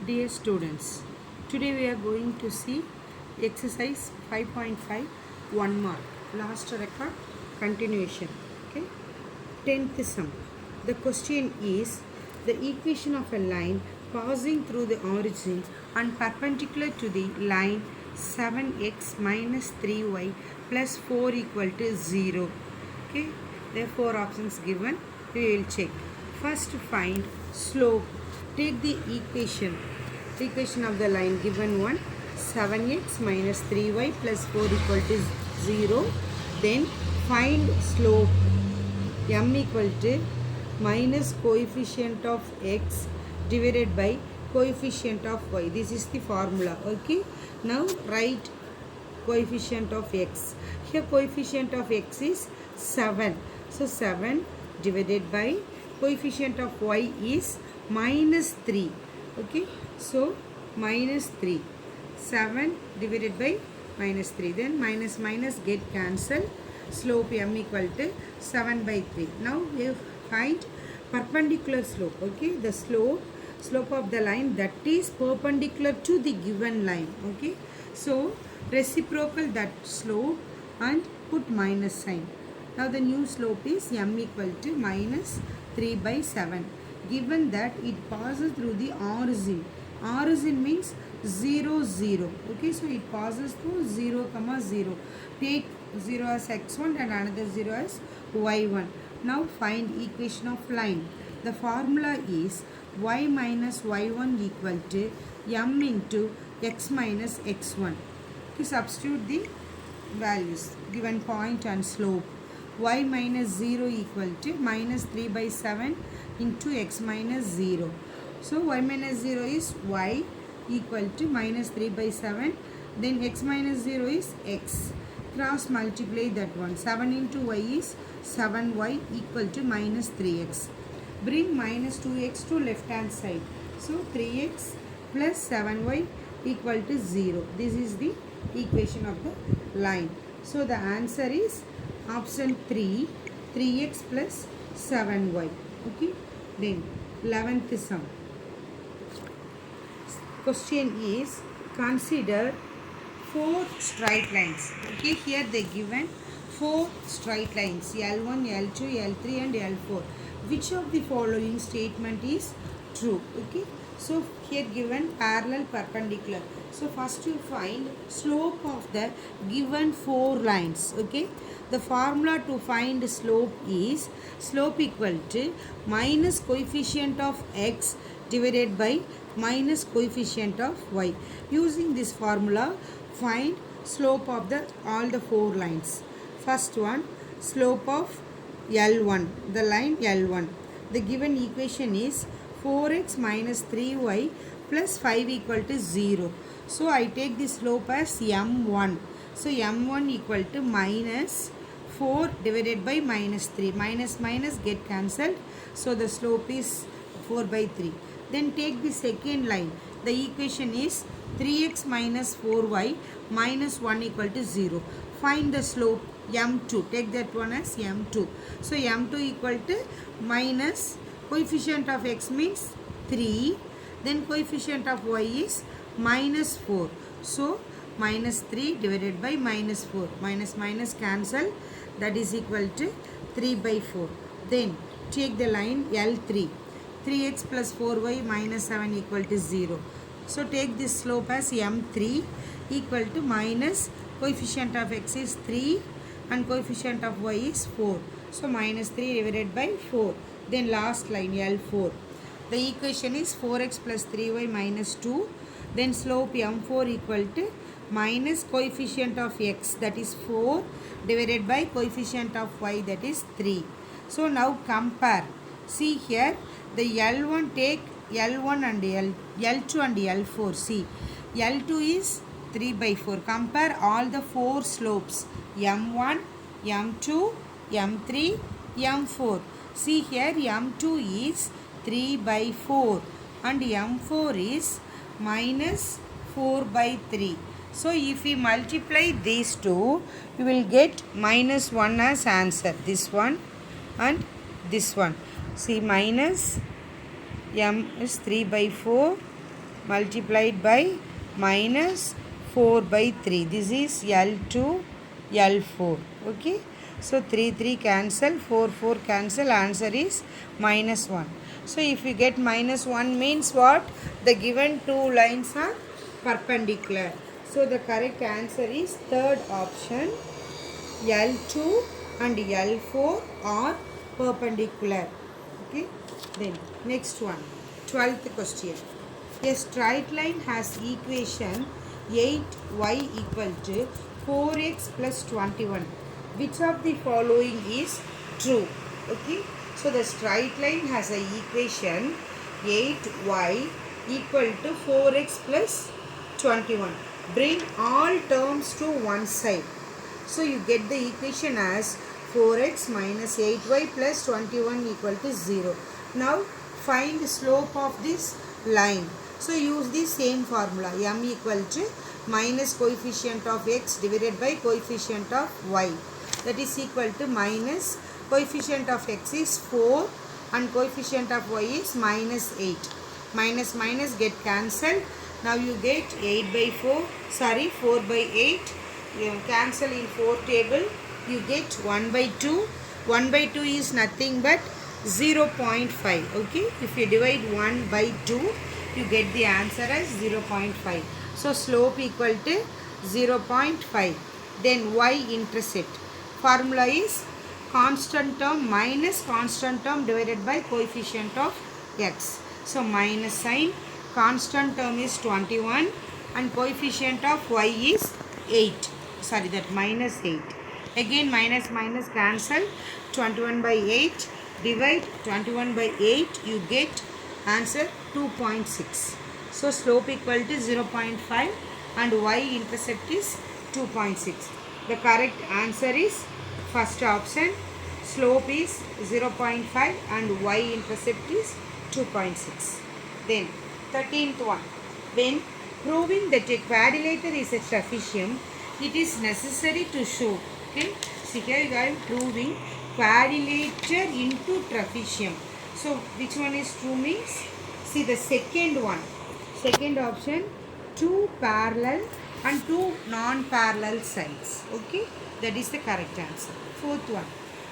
Dear students, today we are going to see exercise 5.5 1 mark. Last record continuation. Okay. 10th sum. The question is the equation of a line passing through the origin and perpendicular to the line 7x minus 3y plus 4 equal to 0. Okay. There are 4 options given. We will check. First find slope. Take the equation of the line given one 7x minus 3y plus 4 equal to 0. Then find slope m equal to minus coefficient of x divided by coefficient of y. This is the formula. Okay. Now write coefficient of x. Here coefficient of x is 7. So 7 divided by coefficient of y is minus 3. Okay. So minus 3. 7 divided by minus 3. Then minus minus get cancelled. Slope m equal to 7 by 3. Now we find perpendicular slope. Okay. The slope of the line that is perpendicular to the given line. Okay. So reciprocal that slope and put minus sign. Now the new slope is m equal to minus 3 by 7. Given that it passes through the origin. Origin means 0, 0. Okay, so it passes through 0, 0. Take 0 as x1 and another 0 as y1. Now find equation of line. The formula is y minus y1 equal to m into x minus x1. To substitute the values given point and slope. Y minus 0 equal to minus 3 by 7 into x minus 0. So y minus 0 is y equal to minus 3 by 7. Then x minus 0 is x. Cross multiply that one. 7 into y is 7y equal to minus 3x. Bring minus 2x to left hand side. So 3x plus 7y equal to 0. This is the equation of the line. So the answer is option 3, 3x plus 7y. Okay. Then 11th sum. Question is consider 4 straight lines. Okay. Here they given 4 straight lines L1, L2, L3 and L4. Which of the following statement is true? Okay. So here given parallel perpendicular. So first you find slope of the given 4 lines. Okay. The formula to find slope is slope equal to minus coefficient of x divided by minus coefficient of y. Using this formula find slope of the all the 4 lines. First one slope of L1, the line L1. The given equation is 4x minus 3y plus 5 equal to 0. So I take the slope as m1. So m1 equal to minus 4 divided by minus 3. Minus minus get cancelled. So the slope is 4 by 3. Then take the second line. The equation is 3x minus 4y minus 1 equal to 0. Find the slope m2. Take that one as m2. So m2 equal to minus coefficient of x means 3. Then coefficient of y is minus 4. So minus 3 divided by minus 4. Minus minus cancel. That is equal to 3 by 4. Then take the line L3. 3x plus 4y minus 7 equal to 0. So take this slope as m3 equal to minus coefficient of x is 3 and coefficient of y is 4. So minus 3 divided by 4. Then last line L4. The equation is 4x plus 3y minus 2. Then slope m4 equal to minus coefficient of x that is 4 divided by coefficient of y that is 3. So now compare. See here the L1 take L1 and L2 and L4. See L2 is 3 by 4. Compare all the 4 slopes M1, M2, M3, M4. See here M2 is 3 by 4 and M4 is minus 4 by 3. So if we multiply these two, you will get minus 1 as answer. This one and this one. See minus m is 3 by 4 multiplied by minus 4 by 3. This is L2, L4. Okay. So 3 cancel, 4 cancel. Answer is minus 1. So if you get minus 1 means what? The given two lines are perpendicular. So the correct answer is third option. L2 and L4 are perpendicular. Okay. Then next one. 12th question. A straight line has equation 8y equal to 4x plus 21. Which of the following is true? Okay. So the straight line has a equation 8y equal to 4x plus 21. Bring all terms to one side. So you get the equation as 4x minus 8y plus 21 equal to 0. Now find the slope of this line. So use the same formula, m equal to minus coefficient of x divided by coefficient of y. That is equal to minus coefficient of x is 4 and coefficient of y is minus 8. Minus minus get cancelled. Now you get 8 by 4, 4 by 8. You cancel in 4 table. You get 1 by 2. 1 by 2 is nothing but 0.5. Okay. If you divide 1 by 2, you get the answer as 0.5. So slope equal to 0.5. Then y-intercept. Formula is constant term minus constant term divided by coefficient of x. So minus sign, constant term is 21 and coefficient of y is 8. Sorry, that minus 8. Again minus minus cancel. 21 by 8 divide 21 by 8, you get answer 2.6. So slope equal to 0.5 and y-intercept is 2.6. The correct answer is first option. Slope is 0.5 and y-intercept is 2.6. Then 13th one. When proving that a quadrilateral is a trapezium, it is necessary to show. Okay. See here you are proving quadrilateral into trapezium. So which one is true means? See the second one. Second option, 2 parallel and 2 non-parallel sides. Okay. That is the correct answer. Fourth one.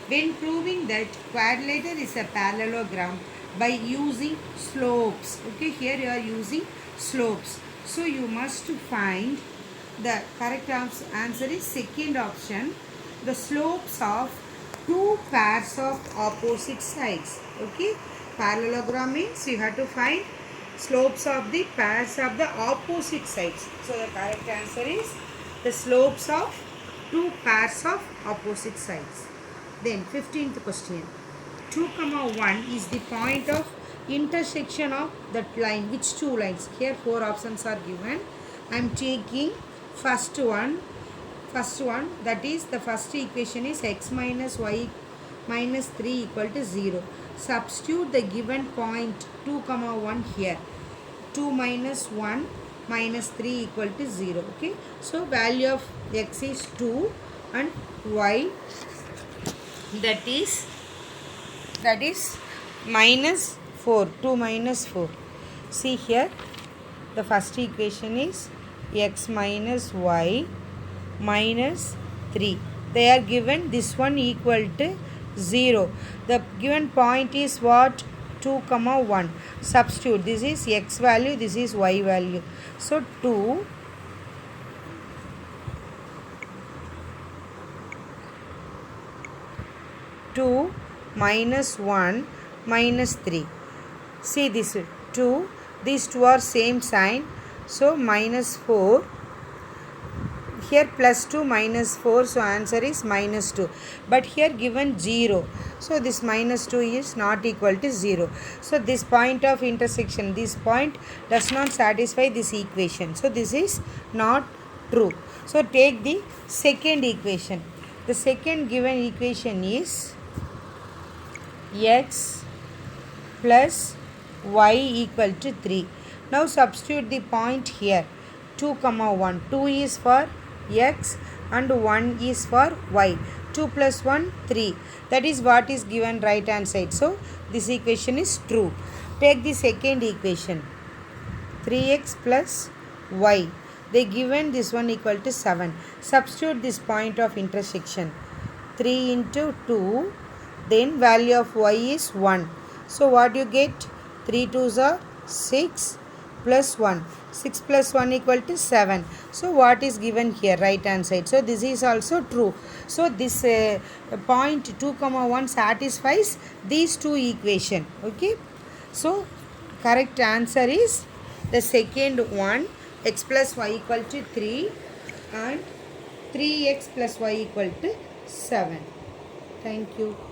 When proving that quadrilateral is a parallelogram by using slopes. Okay. Here you are using slopes. So you must find the correct answer is second option. The slopes of two pairs of opposite sides. Okay. Parallelogram means you have to find slopes of the pairs of the opposite sides. So the correct answer is the slopes of two pairs of opposite sides. Then 15th question. 2, 1 is the point of intersection of that line. Which two lines? Here 4 options are given. I am taking first one, that is the first equation is x minus y minus 3 equal to 0. Substitute the given point 2, 1 here. 2 minus 1 minus 3 equal to 0. Okay. So value of x is 2 and y that is minus 4. 2 minus 4. See here the first equation is x minus y minus 3. They are given this one equal to 0. The given point is what? 2, 1. Substitute. This is x value, this is y value. So 2 minus 1 minus 3. See this 2. These two are same sign. So minus 4. Here plus 2 minus 4. So answer is minus 2. But here given 0. So this minus 2 is not equal to 0. So this point of intersection, this point does not satisfy this equation. So this is not true. So take the second equation. The second given equation is x plus y equal to 3. Now substitute the point here. 2, 1. 2 is for x and 1 is for y. 2 plus 1, 3. That is what is given right hand side. So this equation is true. Take the second equation. 3x plus y. They given this one equal to 7. Substitute this point of intersection. 3 into 2. Then value of y is 1. So what you get? 3 2s are 6 plus 1. 6 plus 1 equal to 7. So what is given here? Right hand side. So this is also true. So this point 2 comma 1 satisfies these two equation. Okay. So correct answer is the second one, x plus y equal to 3 and 3x plus y equal to 7. Thank you.